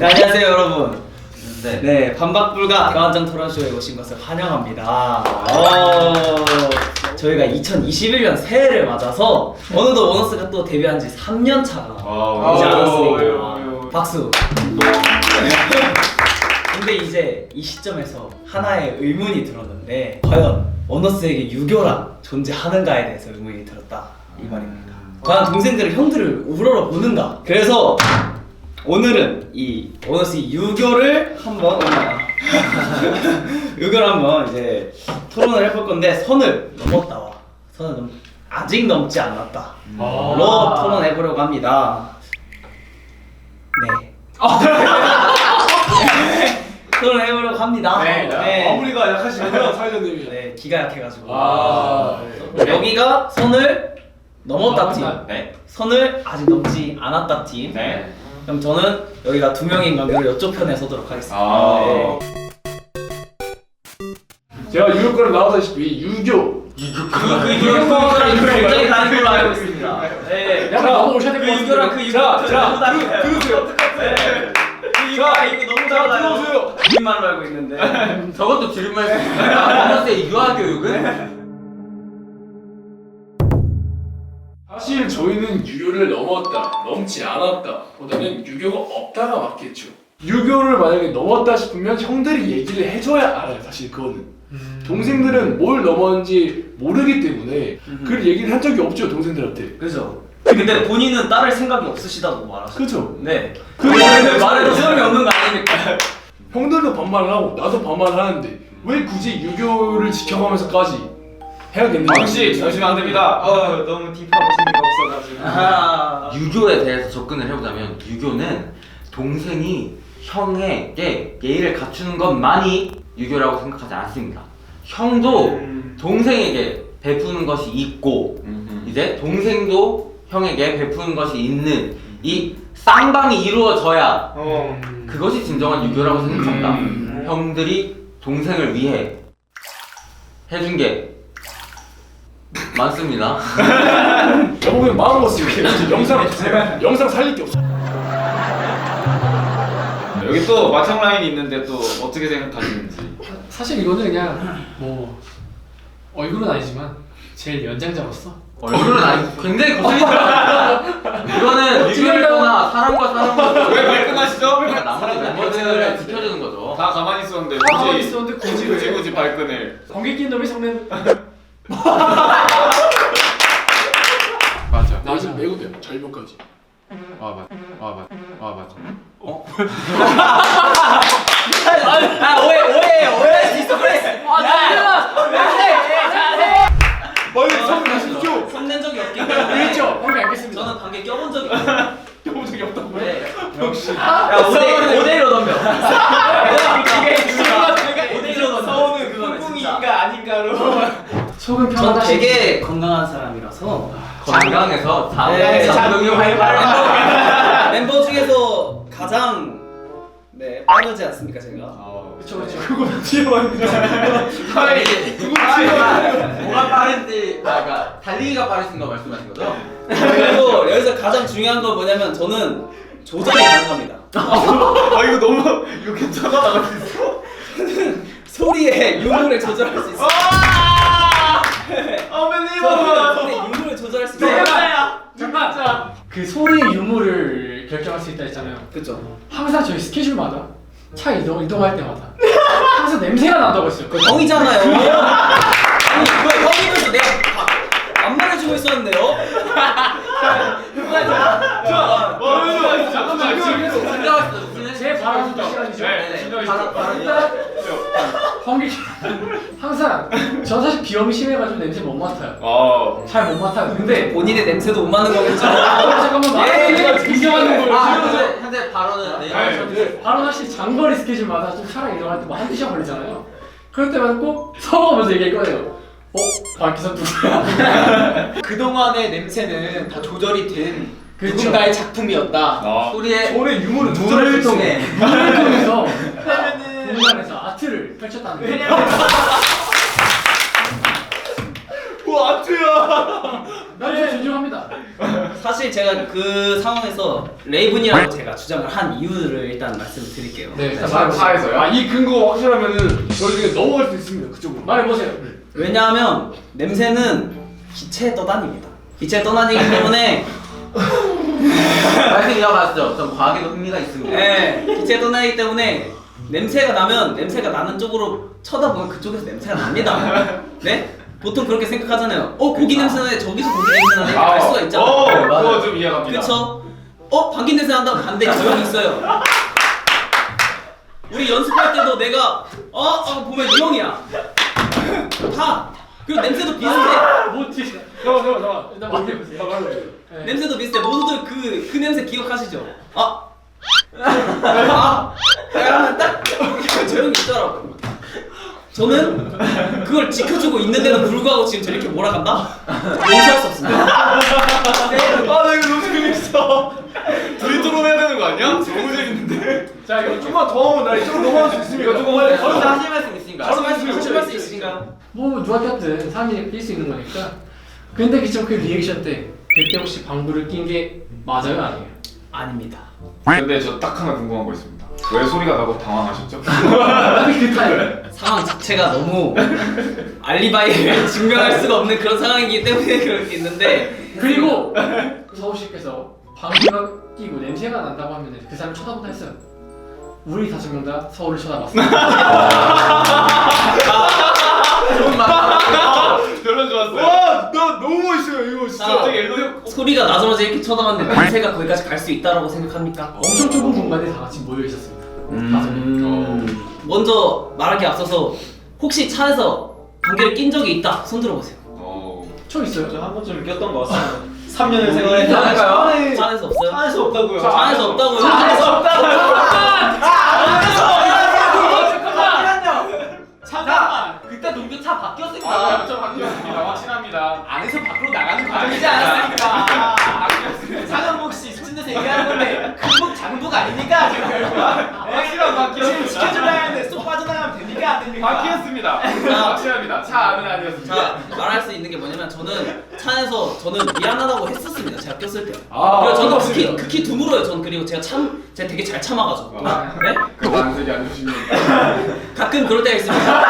네, 안녕하세요 여러분. 네. 반박불가 대환장 토론쇼에 오신 것을 환영합니다. 저희가 2021년 새해를 맞아서 어느덧 원어스가 또 데뷔한 지 3년 차가 되지 않았습니까? 박수. 근데 이제 이 시점에서 하나의 의문이 들었는데 과연 원어스에게 유교란 존재하는가에 대해서 의문이 들었다 이 말입니다. 과연 동생들은 형들을 우러러 보는가? 그래서 오늘은 이 원어스 유교를 한번 유교를 한번 이제 토론을 해볼 건데 선을 넘었다와 선을 아직 넘지 않았다로 토론해 보려고 합니다. 네. 토론해 보려고 합니다. 네. 마무리가 약하시군요, 사회자님이. 네, 기가 약해가지고. 여기가 선을 넘었다 팀, 선을 아직 넘지 않았다 팀. 그럼 저는 여기가 두 명인 관계로 이쪽 편에 서도록 하겠습니다. 네. 제가 유교과를 나왔다시피 유교과랑 유교랑 굉장히 다른 걸로 알고 있습니다. 네. 약간 넘어오셔야 될 것 같은데. 유교랑 그 유교 들으세요. 이거 너무 달라요. 들어오세요. 줄임말로 알고 있는데. 저것도 줄임말. 원어스의 유아교육은? 사실 저희는 유교를 넘었다, 넘지 않았다 보다는 유교가 없다가 맞겠죠. 유교를 만약에 넘었다 싶으면 형들이 얘기를 해줘야 알아요. 사실 그거는 동생들은 뭘 넘었는지 모르기 때문에 그 얘기를 한 적이 없죠, 동생들한테. 그죠. 근데 본인은 따를 생각이 없으시다고 말하셨죠. 그죠. 네. 그런데 말해도 소용이 없는 거 아닙니까? 형들도 반말을 하고 나도 반말을 하는데 왜 굳이 유교를 지켜가면서까지 해야겠는가? 방씨 조심하면 안 됩니다. 너무 딥하고 재미가 없어가지고. 유교에 대해서 접근을 해보자면 유교는 동생이 형에게 예의를 갖추는 것만이 유교라고 생각하지 않습니다. 형도 동생에게 베푸는 것이 있고 이제 동생도 형에게 베푸는 것이 있는 이 쌍방이 이루어져야 그것이 진정한 유교라고 생각합니다. 형들이 동생을 위해 해준 게 많습니다. 여보 그냥 마음 먹었어요. 영상 주세요. 영상 살릴 게 없어. 여기 또 마청 라인이 있는데 또 어떻게 생각하시는지. 사실 이거는 그냥 뭐 얼굴은 아니지만 제일 연장자로서 얼굴은 아니 굉장히 거슬린다. 이거는 유교를 떠나 사람과 사람과 왜 발끈하시죠? 나머지 멤버들을 지켜주는 거죠. 다 가만히 있었는데 다 가만히 있었는데 굳이 발끈을. 번개 낀 놈이 성낸 맞아. 나 지금 매우 돼요. 절벽까지. 맞아. 오해할 수 있어. 그래. 빨리 성 가시죠. 손낸 적이 없기 때문에. 그렇죠. 번개 알겠습니다. 저는 방귀 껴본 적이 없어요. 껴본 적이 없다고요? 네. 역시. 야, 5대1로 덤벼. 그게 5대1로 덤벼. 서우는 꿍꿍이인가 아닌가로. 속은 전 편안하신 되게 건강한 사람이라서 건강해서 네, 자동이 활발. 멤버 중에서 가장 빠르지 않습니까 제가? 그쵸. 그거 뒤에 왔는데. 뭐가 빠른지 그러니까 달리기가 빠르신 거 말씀하신 거죠? 그리고 여기서 가장 중요한 건 뭐냐면 저는 조절이 가능합니다. 이거 너무 이거 괜찮아 나갈 수 있어? 소리의 유무를 조절할 수 있어요. 소리의 유무를 조절할 수 있어요. 잠깐. 그 소리의 유무를 결정할 수 있다 했잖아요. 그렇죠. 항상 저희 스케줄마다 차 이동할 때마다 항상 냄새가 난다고 했어요. 그 형이잖아요. 아니 그거 형이면서 내가 안 말해주고 있었는데요. 잠깐만 지금. 제 바람 시간이죠. 일단 번개 항상 전 사실 비염이 심해가지고 냄새 못 맡아요. 잘 못 맡아요. 근데 본인의 냄새도 못 맡는 거겠죠. 잠깐만 말하는 비교하는 걸 현재 발언은 발언하실 장거리 스케줄마다 좀 차량 이동할 때 뭐 한두 시간 걸리잖아요. 그럴 때마다 꼭 서먹으면서 얘기할 거예요. 박기선 누구야? 그동안의 냄새는 다 조절이 된 그쵸. 누군가의 작품이었다. 소리의 유무를 물을 통해 물을 통해서 공간에서 아트를 펼쳤다는 거예요. 아트야. 나 존중합니다. 사실 제가 그 상황에서 레이븐이라고 제가 주장을 한 이유를 일단 말씀을 드릴게요. 네, 차에서요? 이 근거 확실하면은 저희 중에 넘어갈 수 있습니다. 그쪽으로. 말해보세요. 왜냐하면 냄새는 기체에 떠다닙니다. 기체에 떠다니기 때문에 말씀 이어가시죠. 전 과학에도 흥미가 있습니다. 네, 기체에 떠다니기 때문에 냄새가 나면 냄새가 나는 쪽으로 쳐다보면 그쪽에서 냄새가 납니다. 네? 보통 그렇게 생각하잖아요. 고기 냄새 나네. 저기서 고기 냄새 나네. 알 수가 있잖아요. 그거 좀 이해갑니다. 그쵸? 방귀 냄새 난다고 반대 조용히 있어요. 우리 연습할 때도 내가 보면 이 형이야. 다. 그리고 냄새도 비슷해. 뭐지? 잠깐만. 일단 말해보세요. 네. 냄새도 비슷해. 모두들 그 냄새 기억하시죠? 약간 딱 조용히 있더라고. 저는 그걸 지켜주고 있는데도 불구하고 지금 저렇게 몰아간다? 용서할 수 없습니다. 나 이거 너무 재밌어. 둘이 토론해야 되는 거 아니야? 너무 재밌는데. 자, 이거 조금만 더 하면 나 이쪽으로 넘어갈 수 있습니까? 조금만. 거기서 하실 말씀 있으니까. 말씀할 수 있으신가요? 뭐 누가켰든 사람이 낄 수 있는 거니까. 근데 그쵸 그 리액션 때 그때 혹시 방구를 낀 게 맞아요, 아니에요? 아닙니다. 근데 저 딱 하나 궁금한 거 있습니다. 왜 소리가 나고 당황하셨죠? 아니 그 타임. 상황 자체가 너무 알리바이를 증명할 수가 없는 그런 상황이기 때문에 그럴 게 있는데 그리고 서우 씨께서 방구가 끼고 냄새가 난다고 하면 그 사람 쳐다본다 했어요. 우리 5명 다 서울을 쳐다봤어요. 좋은 말. 별로 좋았어요. 와, 나 너무 멋있어요. 이거 진짜 자, 되게 엘로드. 소리가 나서면서 이렇게 쳐다봤는데 냄새가 거기까지 갈 수 있다고 생각합니까? 엄청 좁은 공간에 다 같이 모여 있었습니다. 5명. 먼저 말하기 앞서서 혹시 차에서 방귀를 낀 적이 있다 손 들어보세요. 저 있어요? 저 한 번쯤 꼈던 것 같습니다. 3년을 생활했는데 않을까요? 차에서 없어요? 차에서 없다고요. 차에서 없다고요? 잠깐만. 그때 농교차 바뀌었습니다. 저 바뀌었습니다. 확신합니다. 안에서 밖으로 나가는 과정이지 않았습니까? 상한복 씨 수준에서 얘기하는 건데 큰 복 작은 복 아닙니까 지금 확실한 바뀌었습니다. 지금 지켜줘야 하는데 쏙 빠져나가면 됩니까 안 됩니까? 바뀌었습니다. 확실합니다. 차 안은 아니었습니다. 자, 말할 수 있는 게 뭐냐면 저는 차에서 저는 미안하다고 했었습니다. 제가 꼈을 때. 아, 그리고 저는 반갑습니다. 극히 드물어요. 전 그리고 제가 되게 잘 참아가지고. 네? 그 만색이 안 좋으시네요. 가끔 그럴 때가 있습니다.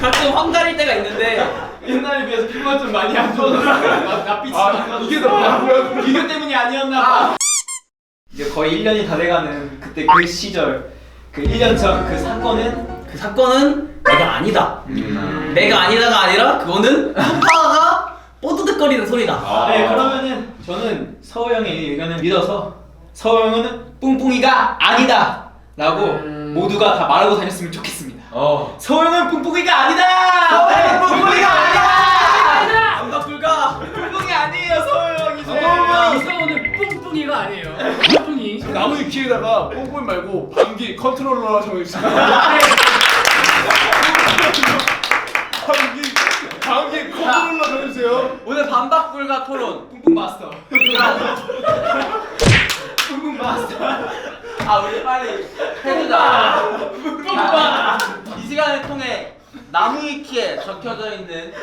가끔 황달일 때가 있는데 옛날에 비해서 피부가 좀 많이 안 좋아졌어요. 낯빛이 이게 더 뭐야? 비교 때문이 아니었나 봐. 이제 거의 1년이 다 돼가는 그때 그 시절 그 1년 전 그 사건은 그 사건은 내가 아니다. 내가 아니다가 아니라 그거는 소파가 뽀드득거리는 소리다. 네 그러면은 저는 서호 형의 의견을 믿어서 서호 형은 뿡뿡이가 아니다 라고 모두가 다 말하고 다녔으면 좋겠습니다. 서호 형은 뿡뿡이가 아니다. 서호 형은 뿡뿡이가 아니다. 반박불가. 뿡뿡이 아니에요 서호 형이. 이성호는 뿡뿡이가 아니에요. 뿡뿡이. 나무 위키에다가 뽕뽕 말고 방귀 컨트롤러 정해주세요. 방귀 컨트롤러 정해주세요. 오늘 반박불가 토론. 뿡뿡 마스터. 뿡뿡 마스터. 아 우리 빨리 해보자. 자, 이 시간을 통해 나무 위키에 적혀져 있는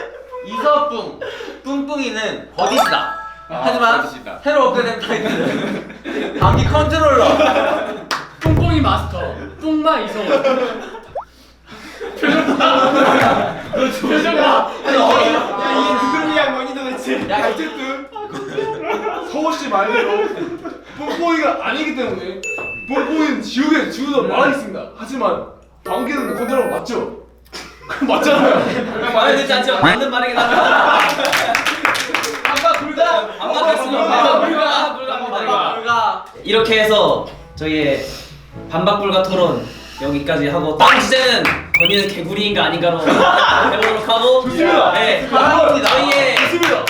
이서뿡 뿡뿡이는 버디시다. 하지만 새로 업데이트된 타이틀은 방귀 컨트롤러. 뿡뿡이 마스터. 뿡마 이성호. 표정 봐. 표정 봐. 야 이게 누구를 위한 거니 도대체? 야, 어쨌든 서호씨 말대로 뽕뽕이가 아니기 때문에 뽕뽕이는 지우도 말하겠습니다. 하지만 방귀는 컨트롤러 맞죠? 맞잖아요. 말해야 되지 않지만 맞는 말이긴 합니다. 반박불가. 반박했습니다. 반박불가. 이렇게 해서 저희의 반박불가 토론 여기까지 하고 다음 주제는 건이는 개구리인가 아닌가로 해보도록 하고 좋습니다. 네, 사랑합니다. 저희의 좋습니다.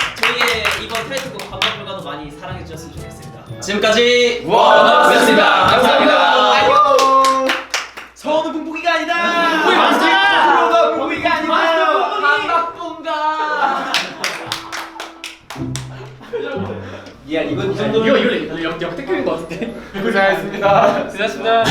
이번 타이틀곡 반박불가도 많이 사랑해 주셨으면 좋겠습니다. 지금까지 원어스였습니다. 감사합니다. 서호는 뿡뿡이가 아니다. 뿡뿡이 마스터야. 서호가 뿡뿡이가 아니다. 반박불가. 야 이건 이 정도면 이거 역대급인 것 같은데. 고생하셨습니다. 고생하셨습니다.